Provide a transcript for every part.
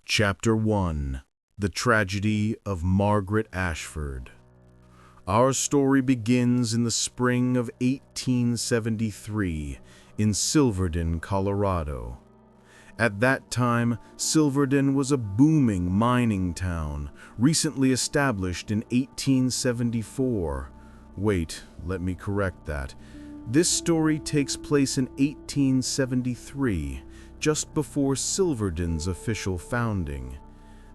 Chapter 1. The Tragedy of Margaret Ashford. Our story begins in the spring of 1873 in Silverton, Colorado. At that time, Silverton was a booming mining town, recently established in 1874. Wait, let me correct that. This story takes place in 1873, just before Silverton's official founding.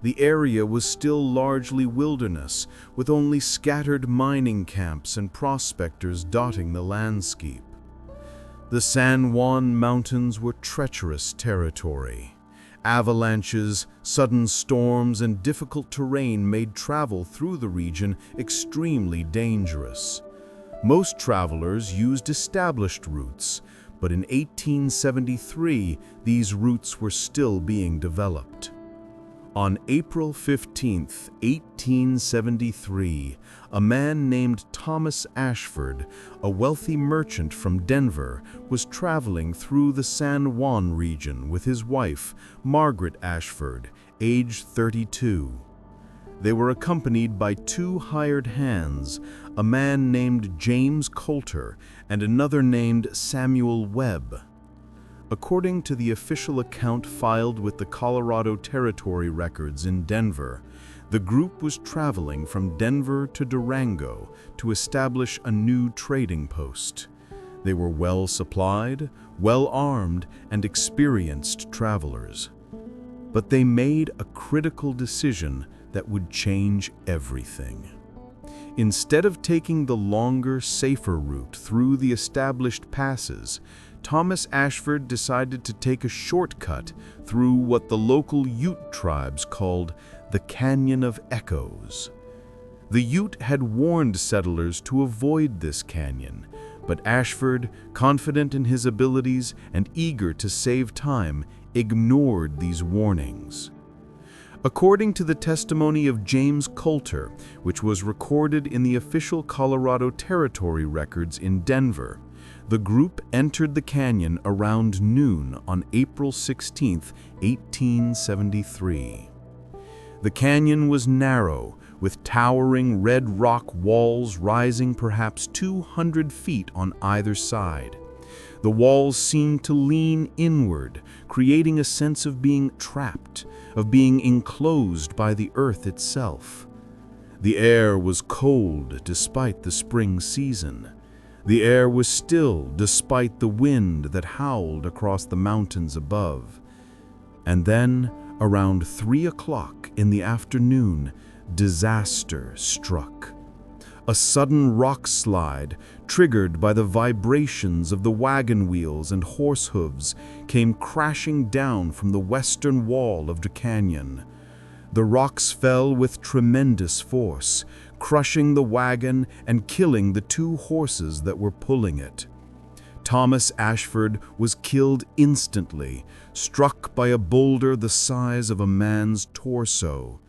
The area was still largely wilderness, with only scattered mining camps and prospectors dotting the landscape. The San Juan Mountains were treacherous territory. Avalanches, sudden storms, and difficult terrain made travel through the region extremely dangerous. Most travelers used established routes, but in 1873, these routes were still being developed. On April 15, 1873, a man named Thomas Ashford, a wealthy merchant from Denver, was traveling through the San Juan region with his wife, Margaret Ashford, age 32. They were accompanied by two hired hands, a man named James Coulter and another named Samuel Webb. According to the official account filed with the Colorado Territory records in Denver, the group was traveling from Denver to Durango to establish a new trading post. They were well supplied, well armed, and experienced travelers. But they made a critical decision that would change everything. Instead of taking the longer, safer route through the established passes, Thomas Ashford decided to take a shortcut through what the local Ute tribes called the Canyon of Echoes. The Ute had warned settlers to avoid this canyon, but Ashford, confident in his abilities and eager to save time, ignored these warnings. According to the testimony of James Coulter, which was recorded in the official Colorado Territory records in Denver, the group entered the canyon around noon on April 16, 1873. The canyon was narrow, with towering red rock walls rising perhaps 200 feet on either side. The walls seemed to lean inward, creating a sense of being trapped, of being enclosed by the earth itself. The air was cold despite the spring season. The air was still despite the wind that howled across the mountains above. And then, around 3 o'clock in the afternoon, disaster struck. A sudden rock slide, triggered by the vibrations of the wagon wheels and horse hooves, came crashing down from the western wall of the canyon. The rocks fell with tremendous force, crushing the wagon and killing the two horses that were pulling it. Thomas Ashford was killed instantly, struck by a boulder the size of a man's torso.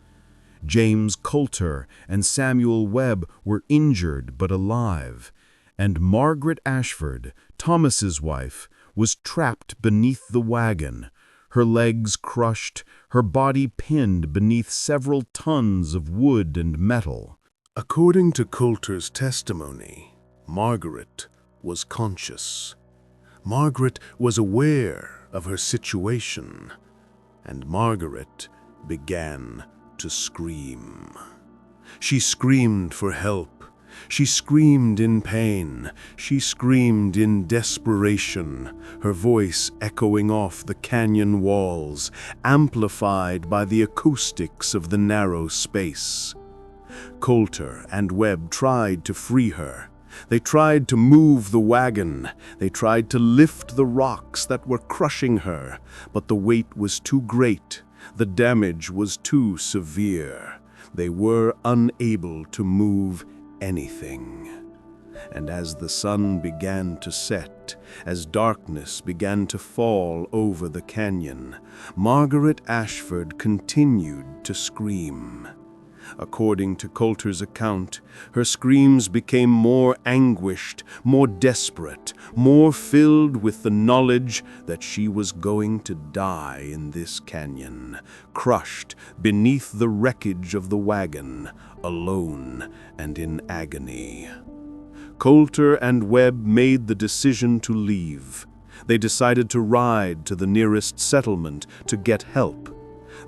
James Coulter and Samuel Webb were injured but alive, and Margaret Ashford, Thomas's wife, was trapped beneath the wagon, her legs crushed, her body pinned beneath several tons of wood and metal. According to Coulter's testimony, Margaret was conscious. Margaret was aware of her situation, and Margaret began to scream. She screamed for help. She screamed in pain. She screamed in desperation, her voice echoing off the canyon walls, amplified by the acoustics of the narrow space. Coulter and Webb tried to free her. They tried to move the wagon. They tried to lift the rocks that were crushing her, but the weight was too great. The damage was too severe. They were unable to move anything. And as the sun began to set, as darkness began to fall over the canyon, Margaret Ashford continued to scream. According to Coulter's account, her screams became more anguished, more desperate, more filled with the knowledge that she was going to die in this canyon, crushed beneath the wreckage of the wagon, alone and in agony. Coulter and Webb made the decision to leave. They decided to ride to the nearest settlement to get help.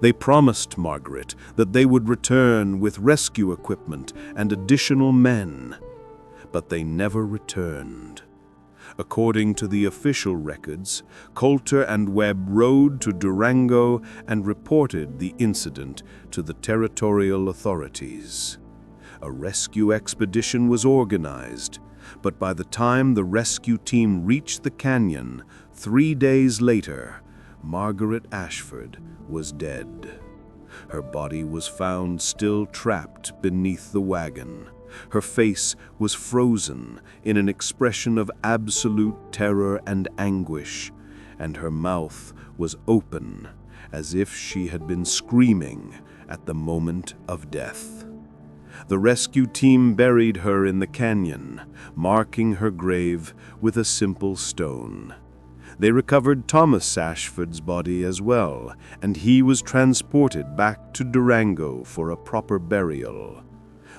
They promised Margaret that they would return with rescue equipment and additional men, but they never returned. According to the official records, Coulter and Webb rode to Durango and reported the incident to the territorial authorities. A rescue expedition was organized, but by the time the rescue team reached the canyon 3 days later, Margaret Ashford was dead. Her body was found still trapped beneath the wagon. Her face was frozen in an expression of absolute terror and anguish, and her mouth was open as if she had been screaming at the moment of death. The rescue team buried her in the canyon, marking her grave with a simple stone. They recovered Thomas Ashford's body as well, and he was transported back to Durango for a proper burial.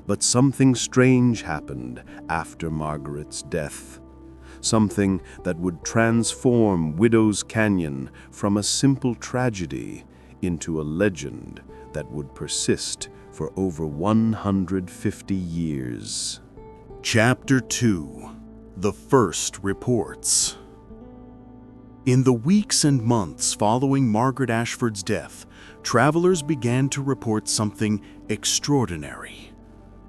But something strange happened after Margaret's death. Something that would transform Widow's Canyon from a simple tragedy into a legend that would persist for over 150 years. Chapter 2: The First Reports. In the weeks and months following Margaret Ashford's death, travelers began to report something extraordinary,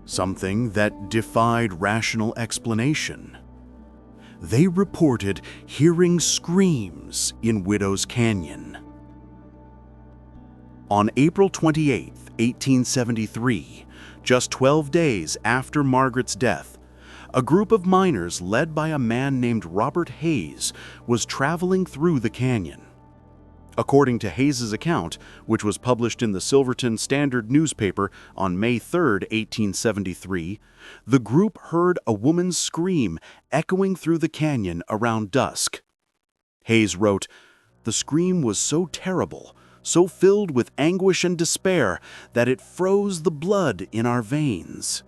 something that defied rational explanation. They reported hearing screams in Widow's Canyon. On April 28, 1873, just 12 days after Margaret's death, a group of miners led by a man named Robert Hayes was traveling through the canyon. According to Hayes's account, which was published in the Silverton Standard newspaper on May 3, 1873, the group heard a woman's scream echoing through the canyon around dusk. Hayes wrote, "The scream was so terrible, so filled with anguish and despair, that it froze the blood in our veins.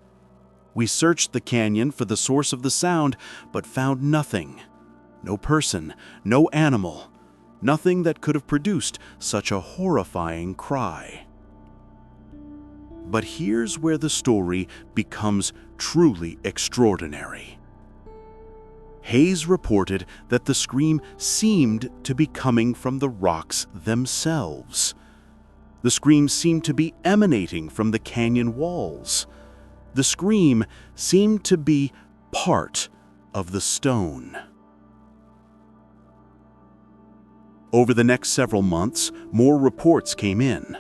We searched the canyon for the source of the sound, but found nothing. No person, no animal, nothing that could have produced such a horrifying cry." But here's where the story becomes truly extraordinary. Hayes reported that the scream seemed to be coming from the rocks themselves. The scream seemed to be emanating from the canyon walls. The scream seemed to be part of the stone. Over the next several months, more reports came in.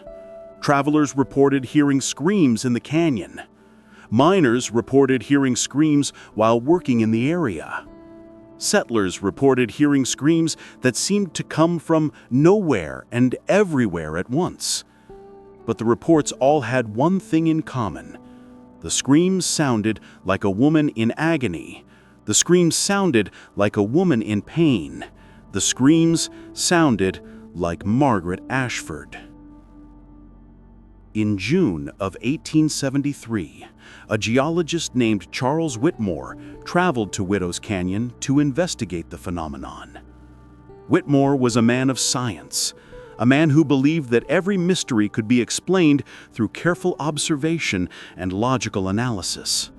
Travelers reported hearing screams in the canyon. Miners reported hearing screams while working in the area. Settlers reported hearing screams that seemed to come from nowhere and everywhere at once. But the reports all had one thing in common. The screams sounded like a woman in agony. The screams sounded like a woman in pain. The screams sounded like Margaret Ashford. In June of 1873, a geologist named Charles Whitmore traveled to Widow's Canyon to investigate the phenomenon. Whitmore was a man of science, a man who believed that every mystery could be explained through careful observation and logical analysis.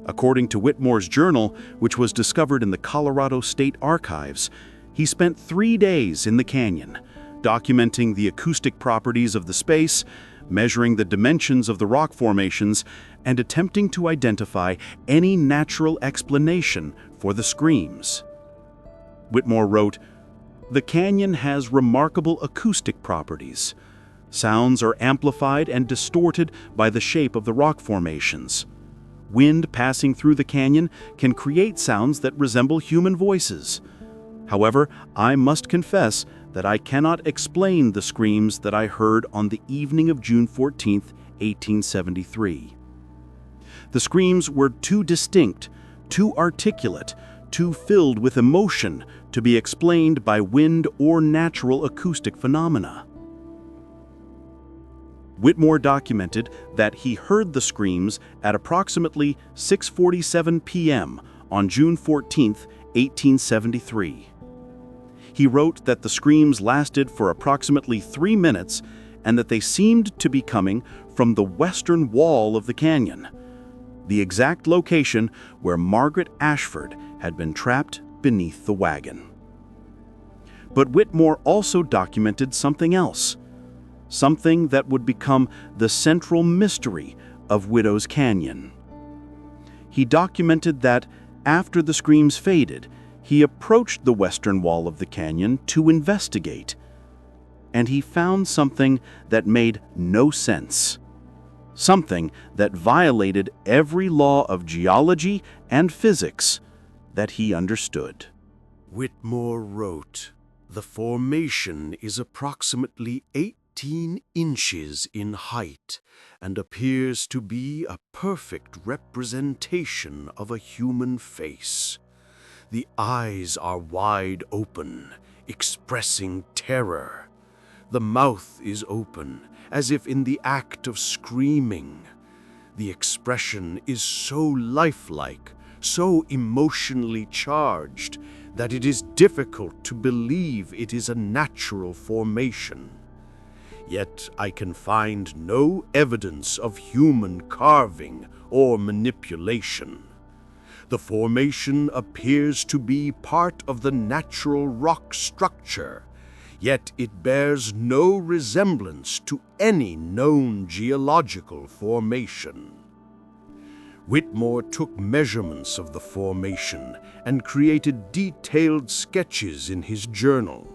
According to Whitmore's journal, which was discovered in the Colorado State Archives, he spent 3 days in the canyon, documenting the acoustic properties of the space, measuring the dimensions of the rock formations, and attempting to identify any natural explanation for the screams. Whitmore wrote, "The canyon has remarkable acoustic properties. Sounds are amplified and distorted by the shape of the rock formations. Wind passing through the canyon can create sounds that resemble human voices. However, I must confess that I cannot explain the screams that I heard on the evening of June 14, 1873. The screams were too distinct, too articulate, too filled with emotion to be explained by wind or natural acoustic phenomena. Whitmore documented that he heard the screams at approximately 6:47 p.m. on June 14, 1873. He wrote that the screams lasted for approximately 3 minutes and that they seemed to be coming from the western wall of the canyon, the exact location where Margaret Ashford had been trapped beneath the wagon. But Whitmore also documented something else, something that would become the central mystery of Widow's Canyon. He documented that after the screams faded, he approached the western wall of the canyon to investigate, and he found something that made no sense, something that violated every law of geology and physics that he understood. Whitmore wrote, "The formation is approximately 18 inches in height and appears to be a perfect representation of a human face. The eyes are wide open, expressing terror. The mouth is open, as if in the act of screaming. The expression is so lifelike, so emotionally charged, that it is difficult to believe it is a natural formation. Yet I can find no evidence of human carving or manipulation. The formation appears to be part of the natural rock structure, yet it bears no resemblance to any known geological formation." Whitmore took measurements of the formation and created detailed sketches in his journal.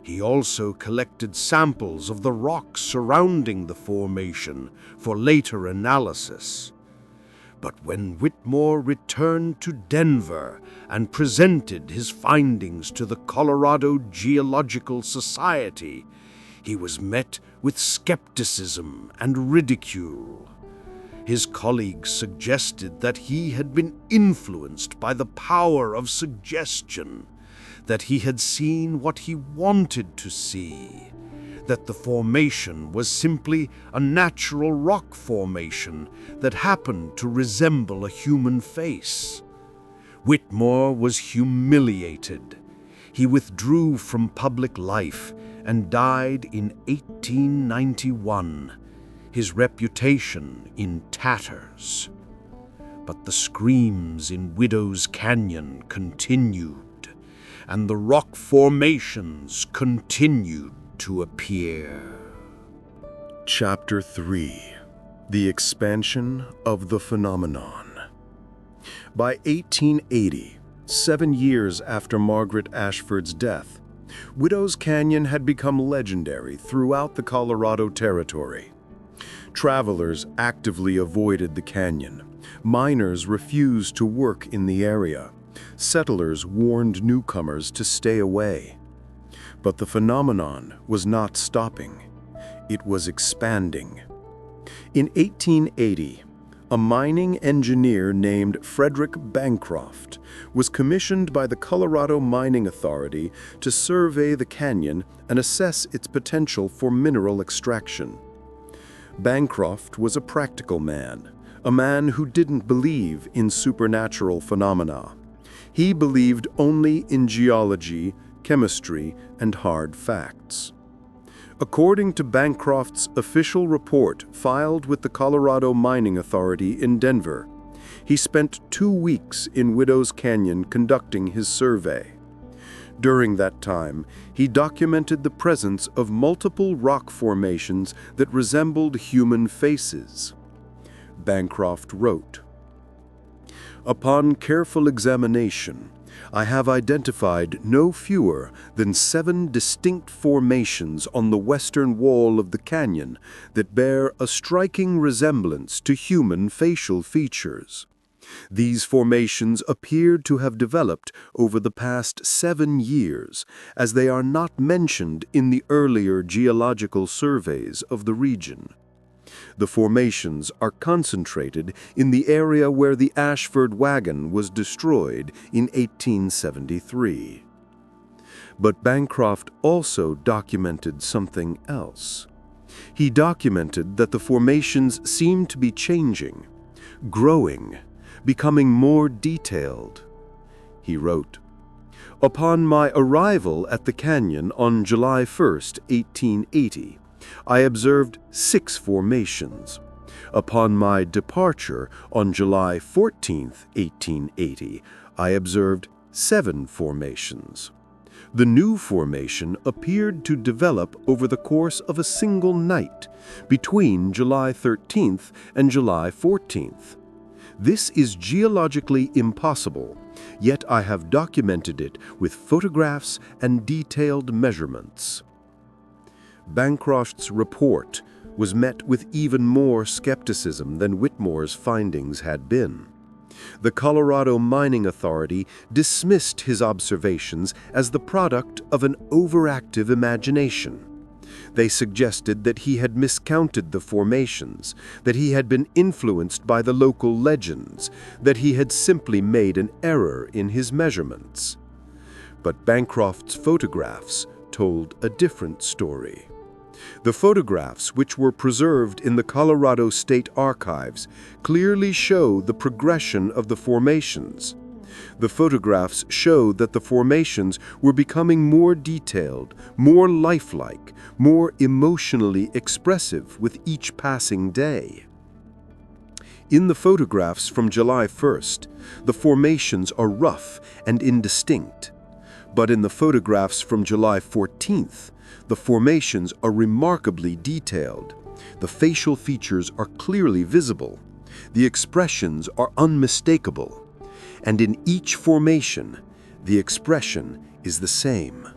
He also collected samples of the rocks surrounding the formation for later analysis. But when Whitmore returned to Denver and presented his findings to the Colorado Geological Society, he was met with skepticism and ridicule. His colleagues suggested that he had been influenced by the power of suggestion, that he had seen what he wanted to see, that the formation was simply a natural rock formation that happened to resemble a human face. Whitmore was humiliated. He withdrew from public life and died in 1891, his reputation in tatters. But the screams in Widow's Canyon continued, and the rock formations continued to appear. Chapter 3: The Expansion of the Phenomenon. By 1880, 7 years after Margaret Ashford's death, Widow's Canyon had become legendary throughout the Colorado Territory. Travelers actively avoided the canyon. Miners refused to work in the area. Settlers warned newcomers to stay away. But the phenomenon was not stopping. It was expanding. In 1880, a mining engineer named Frederick Bancroft was commissioned by the Colorado Mining Authority to survey the canyon and assess its potential for mineral extraction. Bancroft was a practical man, a man who didn't believe in supernatural phenomena. He believed only in geology, chemistry, and hard facts. According to Bancroft's official report filed with the Colorado Mining Authority in Denver, he spent 2 weeks in Widow's Canyon conducting his survey. During that time, he documented the presence of multiple rock formations that resembled human faces. Bancroft wrote, "Upon careful examination, I have identified no fewer than 7 distinct formations on the western wall of the canyon that bear a striking resemblance to human facial features. These formations appeared to have developed over the past 7 years, as they are not mentioned in the earlier geological surveys of the region. The formations are concentrated in the area where the Ashford wagon was destroyed in 1873. But Bancroft also documented something else. He documented that the formations seemed to be changing, growing, becoming more detailed. He wrote, "Upon my arrival at the canyon on July 1st, 1880, I observed 6 formations. Upon my departure on July 14th, 1880, I observed 7 formations. The new formation appeared to develop over the course of a single night, between July 13th and July 14th. This is geologically impossible, yet I have documented it with photographs and detailed measurements." Bancroft's report was met with even more skepticism than Whitmore's findings had been. The Colorado Mining Authority dismissed his observations as the product of an overactive imagination. They suggested that he had miscounted the formations, that he had been influenced by the local legends, that he had simply made an error in his measurements. But Bancroft's photographs told a different story. The photographs, which were preserved in the Colorado State Archives, clearly show the progression of the formations. The photographs show that the formations were becoming more detailed, more lifelike, more emotionally expressive with each passing day. In the photographs from July 1st, the formations are rough and indistinct. But in the photographs from July 14th, the formations are remarkably detailed. The facial features are clearly visible. The expressions are unmistakable. And in each formation, the expression is the same: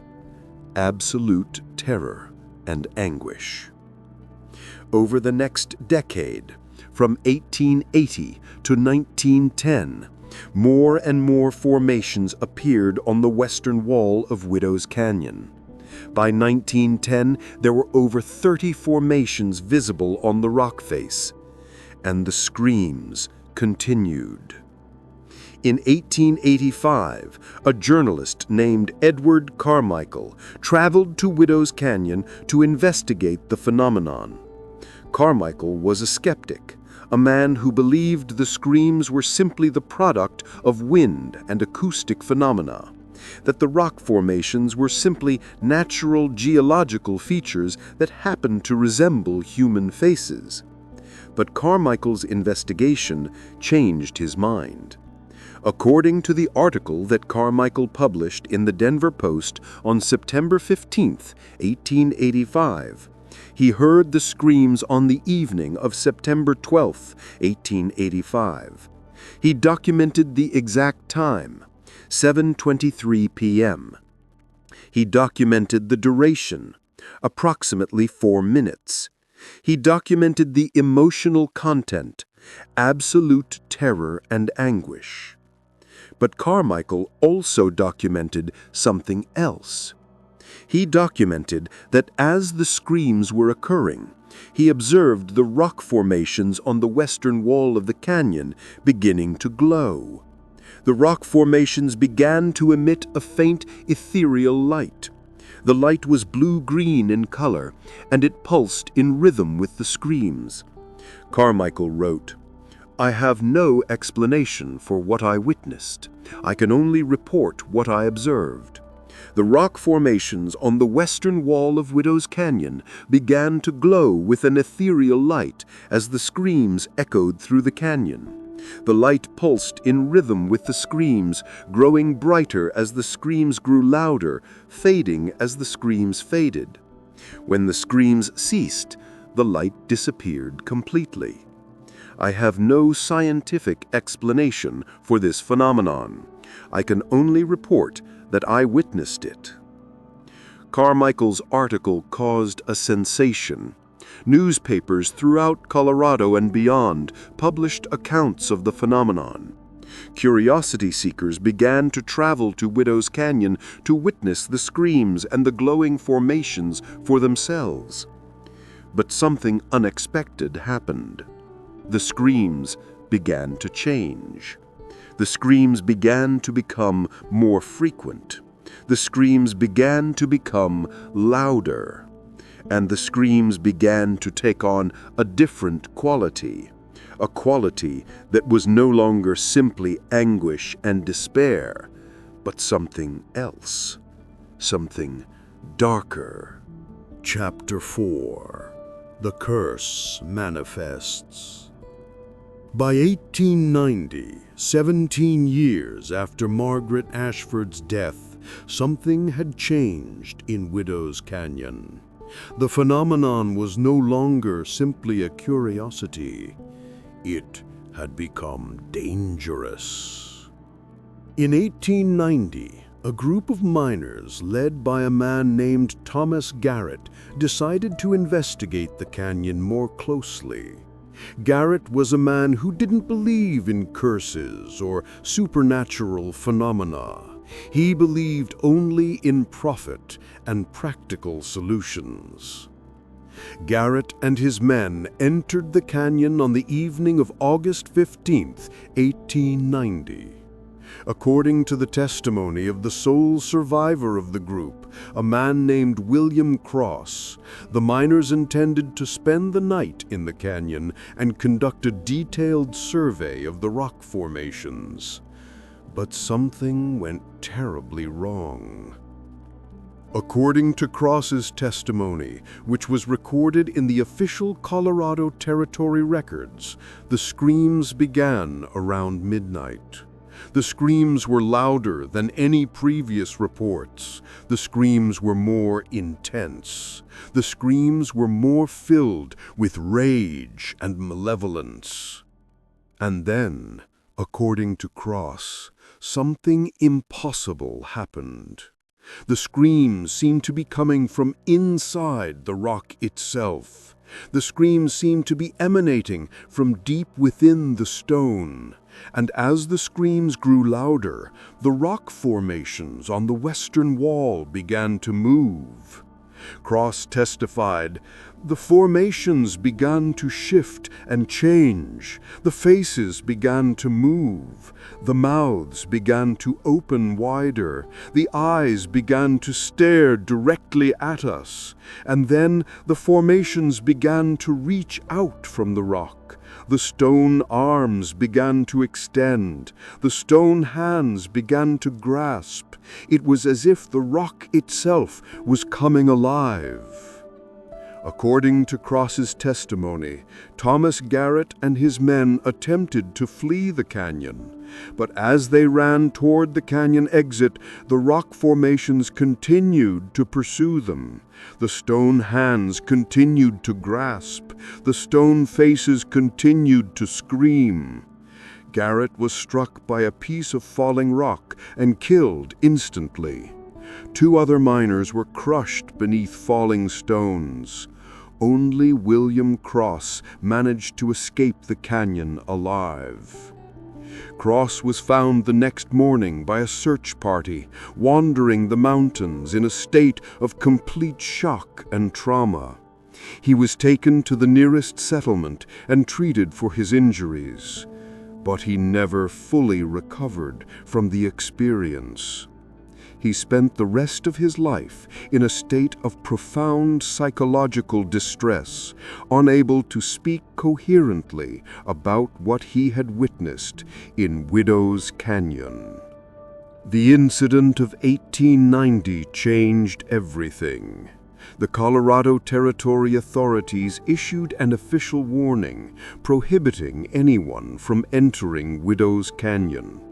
absolute terror and anguish. Over the next decade, from 1880 to 1910, more and more formations appeared on the western wall of Widow's Canyon. By 1910, there were over 30 formations visible on the rock face, and the screams continued. In 1885, a journalist named Edward Carmichael traveled to Widow's Canyon to investigate the phenomenon. Carmichael was a skeptic, a man who believed the screams were simply the product of wind and acoustic phenomena, that the rock formations were simply natural geological features that happened to resemble human faces. But Carmichael's investigation changed his mind. According to the article that Carmichael published in the Denver Post on September 15, 1885, he heard the screams on the evening of September 12, 1885. He documented the exact time, 7:23 p.m. He documented the duration, approximately 4 minutes. He documented the emotional content, absolute terror and anguish. But Carmichael also documented something else. He documented that as the screams were occurring, he observed the rock formations on the western wall of the canyon beginning to glow. The rock formations began to emit a faint ethereal light. The light was blue-green in color, and it pulsed in rhythm with the screams. Carmichael wrote, "I have no explanation for what I witnessed. I can only report what I observed. The rock formations on the western wall of Widow's Canyon began to glow with an ethereal light as the screams echoed through the canyon. The light pulsed in rhythm with the screams, growing brighter as the screams grew louder, fading as the screams faded. When the screams ceased, the light disappeared completely. I have no scientific explanation for this phenomenon. I can only report that I witnessed it." Carmichael's article caused a sensation. Newspapers throughout Colorado and beyond published accounts of the phenomenon. Curiosity seekers began to travel to Widow's Canyon to witness the screams and the glowing formations for themselves. But something unexpected happened. The screams began to change. The screams began to become more frequent. The screams began to become louder. And the screams began to take on a different quality, a quality that was no longer simply anguish and despair, but something else, something darker. Chapter 4. The Curse Manifests. By 1890, 17 years after Margaret Ashford's death, something had changed in Widow's Canyon. The phenomenon was no longer simply a curiosity. It had become dangerous. In 1890, a group of miners led by a man named Thomas Garrett decided to investigate the canyon more closely. Garrett was a man who didn't believe in curses or supernatural phenomena. He believed only in profit and practical solutions. Garrett and his men entered the canyon on the evening of August 15, 1890. According to the testimony of the sole survivor of the group, a man named William Cross, the miners intended to spend the night in the canyon and conduct a detailed survey of the rock formations. But something went terribly wrong. According to Cross's testimony, which was recorded in the official Colorado Territory records, the screams began around midnight. The screams were louder than any previous reports. The screams were more intense. The screams were more filled with rage and malevolence. And then, according to Cross, something impossible happened. The screams seemed to be coming from inside the rock itself. The screams seemed to be emanating from deep within the stone. And as the screams grew louder, the rock formations on the western wall began to move. Cross testified, "The formations began to shift and change. The faces began to move. The mouths began to open wider. The eyes began to stare directly at us. And then the formations began to reach out from the rock. The stone arms began to extend. The stone hands began to grasp. It was as if the rock itself was coming alive." According to Cross's testimony, Thomas Garrett and his men attempted to flee the canyon. But as they ran toward the canyon exit, the rock formations continued to pursue them. The stone hands continued to grasp. The stone faces continued to scream. Garrett was struck by a piece of falling rock and killed instantly. 2 other miners were crushed beneath falling stones. Only William Cross managed to escape the canyon alive. Cross was found the next morning by a search party, wandering the mountains in a state of complete shock and trauma. He was taken to the nearest settlement and treated for his injuries, but he never fully recovered from the experience. He spent the rest of his life in a state of profound psychological distress, unable to speak coherently about what he had witnessed in Widow's Canyon. The incident of 1890 changed everything. The Colorado Territory authorities issued an official warning prohibiting anyone from entering Widow's Canyon.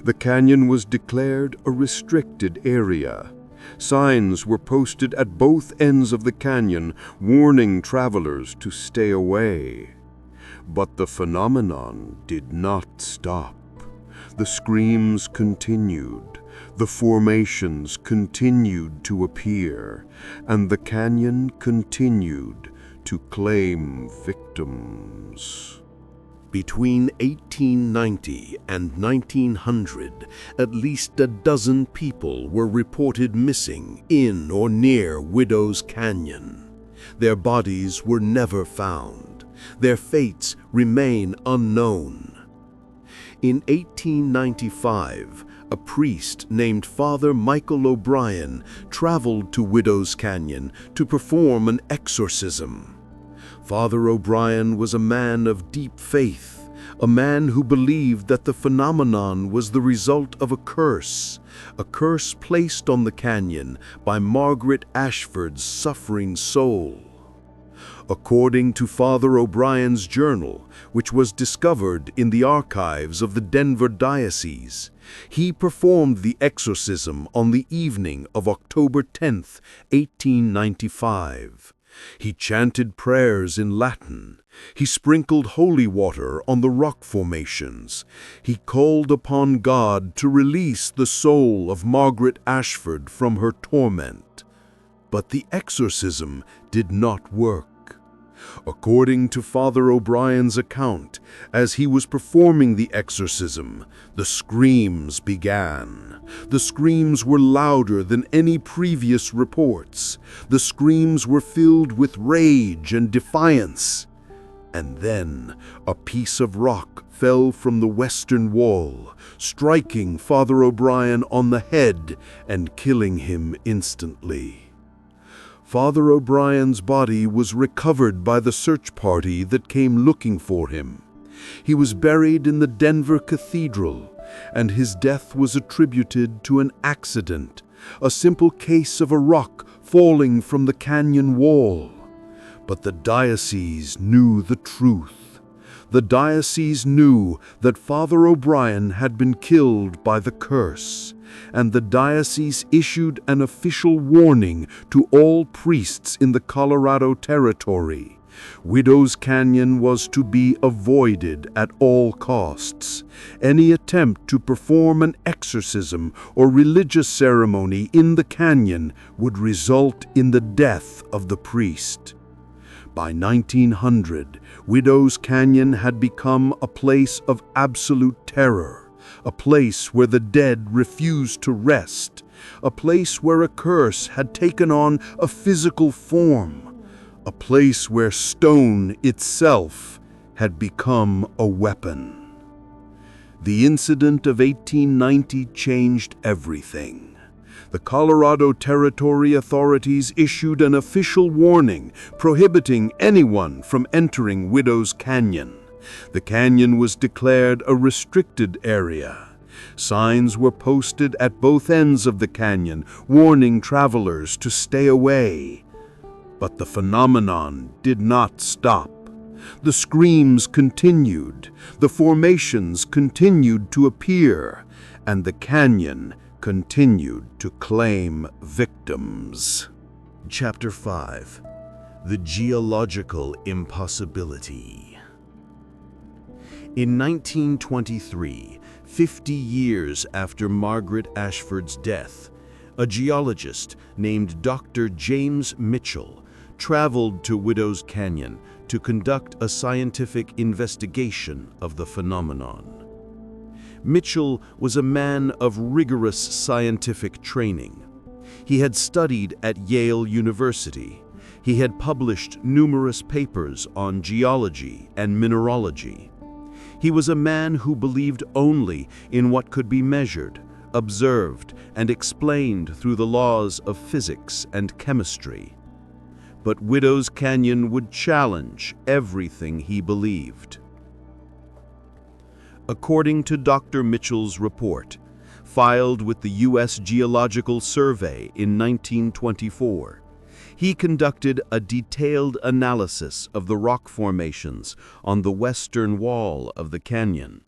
The canyon was declared a restricted area. Signs were posted at both ends of the canyon warning travelers to stay away. But the phenomenon did not stop. The screams continued, the formations continued to appear, and the canyon continued to claim victims. Between 1890 and 1900, at least a dozen people were reported missing in or near Widow's Canyon. Their bodies were never found. Their fates remain unknown. In 1895, a priest named Father Michael O'Brien traveled to Widow's Canyon to perform an exorcism. Father O'Brien was a man of deep faith, a man who believed that the phenomenon was the result of a curse placed on the canyon by Margaret Ashford's suffering soul. According to Father O'Brien's journal, which was discovered in the archives of the Denver Diocese, he performed the exorcism on the evening of October 10, 1895. He chanted prayers in Latin. He sprinkled holy water on the rock formations. He called upon God to release the soul of Margaret Ashford from her torment. But the exorcism did not work. According to Father O'Brien's account, as he was performing the exorcism, the screams began. The screams were louder than any previous reports. The screams were filled with rage and defiance. And then a piece of rock fell from the western wall, striking Father O'Brien on the head and killing him instantly. Father O'Brien's body was recovered by the search party that came looking for him. He was buried in the Denver Cathedral, and his death was attributed to an accident, a simple case of a rock falling from the canyon wall. But the diocese knew the truth. The diocese knew that Father O'Brien had been killed by the curse, and the diocese issued an official warning to all priests in the Colorado Territory. Widow's Canyon was to be avoided at all costs. Any attempt to perform an exorcism or religious ceremony in the canyon would result in the death of the priest. By 1900, Widow's Canyon had become a place of absolute terror. A place where the dead refused to rest, a place where a curse had taken on a physical form, a place where stone itself had become a weapon. The incident of 1890 changed everything. The Colorado Territory authorities issued an official warning prohibiting anyone from entering Widow's Canyon. The canyon was declared a restricted area. Signs were posted at both ends of the canyon, warning travelers to stay away. But the phenomenon did not stop. The screams continued, the formations continued to appear, and the canyon continued to claim victims. Chapter 5. The Geological Impossibility. In 1923, 50 years after Margaret Ashford's death, a geologist named Dr. James Mitchell traveled to Widow's Canyon to conduct a scientific investigation of the phenomenon. Mitchell was a man of rigorous scientific training. He had studied at Yale University. He had published numerous papers on geology and mineralogy. He was a man who believed only in what could be measured, observed, and explained through the laws of physics and chemistry. But Widow's Canyon would challenge everything he believed. According to Dr. Mitchell's report, filed with the U.S. Geological Survey in 1924, he conducted a detailed analysis of the rock formations on the western wall of the canyon.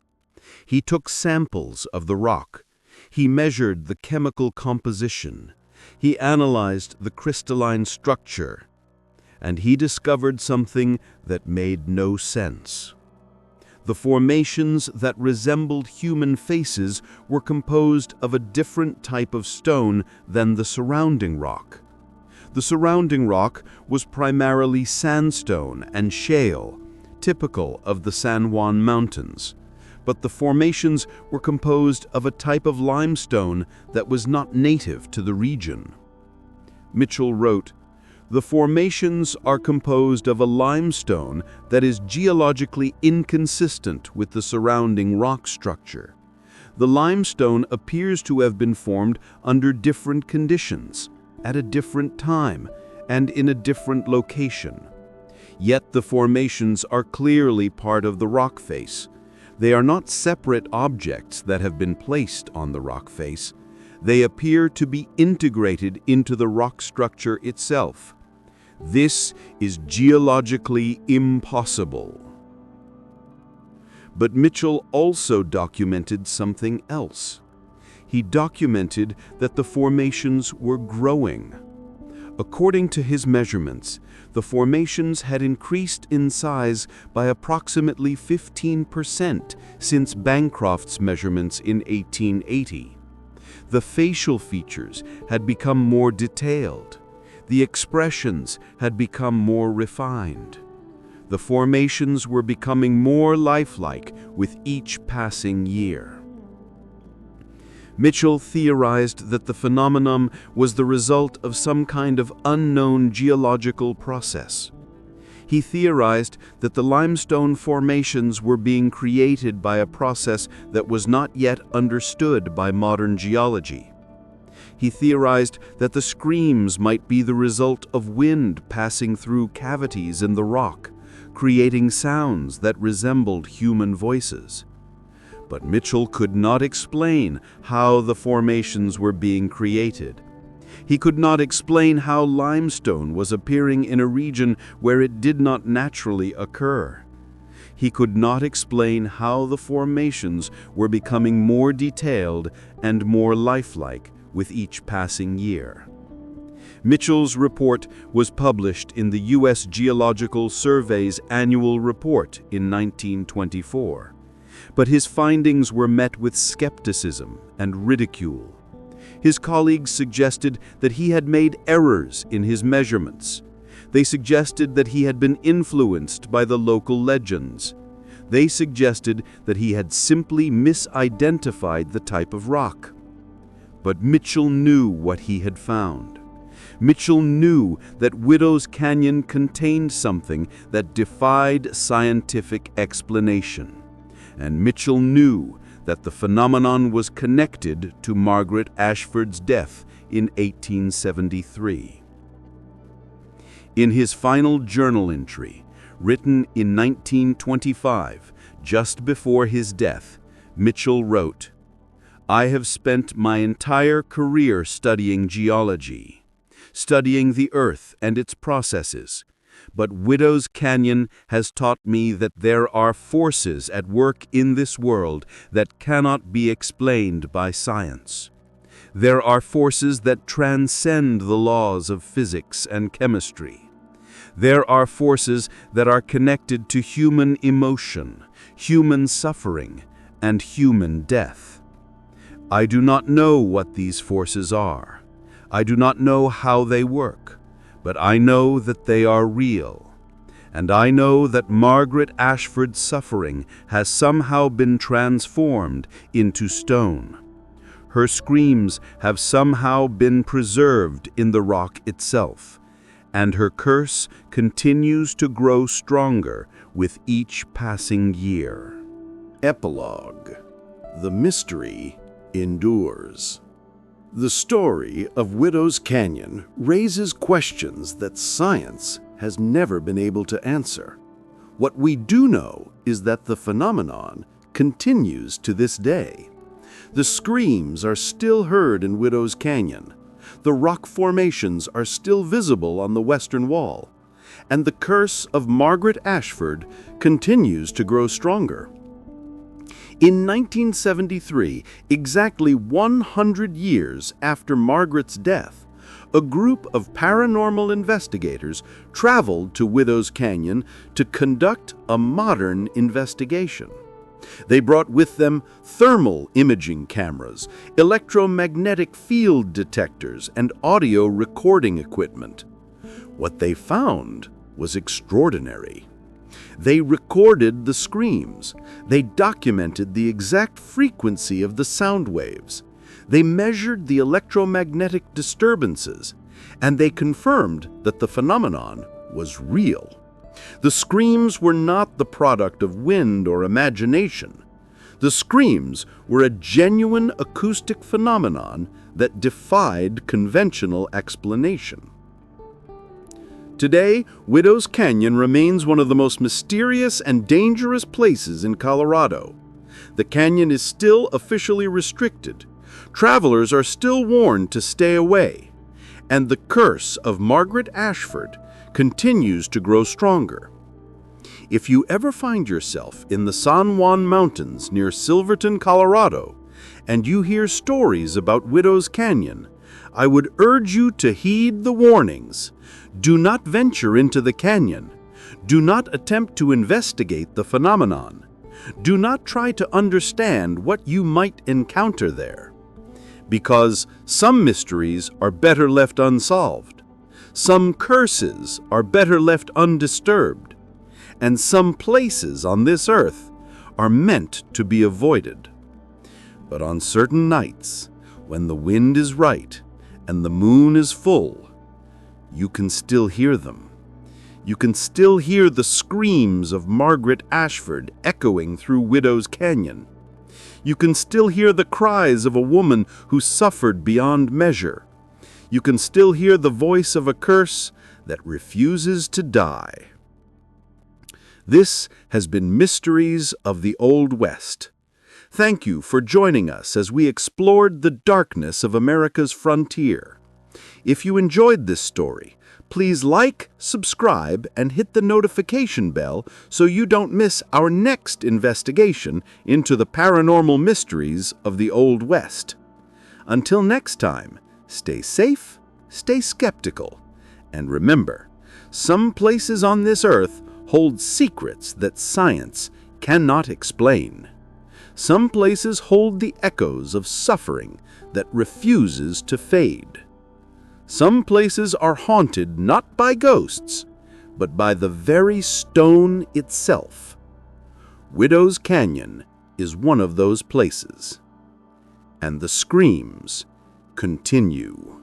He took samples of the rock. He measured the chemical composition. He analyzed the crystalline structure. And he discovered something that made no sense. The formations that resembled human faces were composed of a different type of stone than the surrounding rock. The surrounding rock was primarily sandstone and shale, typical of the San Juan Mountains, but the formations were composed of a type of limestone that was not native to the region. Mitchell wrote, The formations are composed of a limestone that is geologically inconsistent with the surrounding rock structure. The limestone appears to have been formed under different conditions, at a different time, and in a different location. Yet the formations are clearly part of the rock face. They are not separate objects that have been placed on the rock face. They appear to be integrated into the rock structure itself. This is geologically impossible. But Mitchell also documented something else. He documented that the formations were growing. According to his measurements, the formations had increased in size by approximately 15% since Bancroft's measurements in 1880. The facial features had become more detailed. The expressions had become more refined. The formations were becoming more lifelike with each passing year. Mitchell theorized that the phenomenon was the result of some kind of unknown geological process. He theorized that the limestone formations were being created by a process that was not yet understood by modern geology. He theorized that the screams might be the result of wind passing through cavities in the rock, creating sounds that resembled human voices. But Mitchell could not explain how the formations were being created. He could not explain how limestone was appearing in a region where it did not naturally occur. He could not explain how the formations were becoming more detailed and more lifelike with each passing year. Mitchell's report was published in the U.S. Geological Survey's annual report in 1924. But his findings were met with skepticism and ridicule. His colleagues suggested that he had made errors in his measurements. They suggested that he had been influenced by the local legends. They suggested that he had simply misidentified the type of rock. But Mitchell knew what he had found. Mitchell knew that Widow's Canyon contained something that defied scientific explanation. And Mitchell knew that the phenomenon was connected to Margaret Ashford's death in 1873. In his final journal entry, written in 1925, just before his death, Mitchell wrote, "I have spent my entire career studying geology, studying the earth and its processes. But Widow's Canyon has taught me that there are forces at work in this world that cannot be explained by science. There are forces that transcend the laws of physics and chemistry. There are forces that are connected to human emotion, human suffering, and human death. I do not know what these forces are. I do not know how they work. But I know that they are real, and I know that Margaret Ashford's suffering has somehow been transformed into stone. Her screams have somehow been preserved in the rock itself, and her curse continues to grow stronger with each passing year." Epilogue. The mystery endures. The story of Widow's Canyon raises questions that science has never been able to answer. What we do know is that the phenomenon continues to this day. The screams are still heard in Widow's Canyon. The rock formations are still visible on the western wall. And the curse of Margaret Ashford continues to grow stronger. In 1973, exactly 100 years after Margaret's death, a group of paranormal investigators traveled to Widow's Canyon to conduct a modern investigation. They brought with them thermal imaging cameras, electromagnetic field detectors, and audio recording equipment. What they found was extraordinary. They recorded the screams. They documented the exact frequency of the sound waves. They measured the electromagnetic disturbances, and they confirmed that the phenomenon was real. The screams were not the product of wind or imagination. The screams were a genuine acoustic phenomenon that defied conventional explanation. Today, Widow's Canyon remains one of the most mysterious and dangerous places in Colorado. The canyon is still officially restricted. Travelers are still warned to stay away. And the curse of Margaret Ashford continues to grow stronger. If you ever find yourself in the San Juan Mountains near Silverton, Colorado, and you hear stories about Widow's Canyon, I would urge you to heed the warnings. Do not venture into the canyon. Do not attempt to investigate the phenomenon. Do not try to understand what you might encounter there. Because some mysteries are better left unsolved. Some curses are better left undisturbed. And some places on this earth are meant to be avoided. But on certain nights, when the wind is right and the moon is full, you can still hear them. You can still hear the screams of Margaret Ashford echoing through Widow's Canyon. You can still hear the cries of a woman who suffered beyond measure. You can still hear the voice of a curse that refuses to die. This has been Mysteries of the Old West. Thank you for joining us as we explored the darkness of America's frontier. If you enjoyed this story, please like, subscribe, and hit the notification bell so you don't miss our next investigation into the paranormal mysteries of the Old West. Until next time, stay safe, stay skeptical, and remember, some places on this earth hold secrets that science cannot explain. Some places hold the echoes of suffering that refuses to fade. Some places are haunted not by ghosts, but by the very stone itself. Widow's Canyon is one of those places. And the screams continue.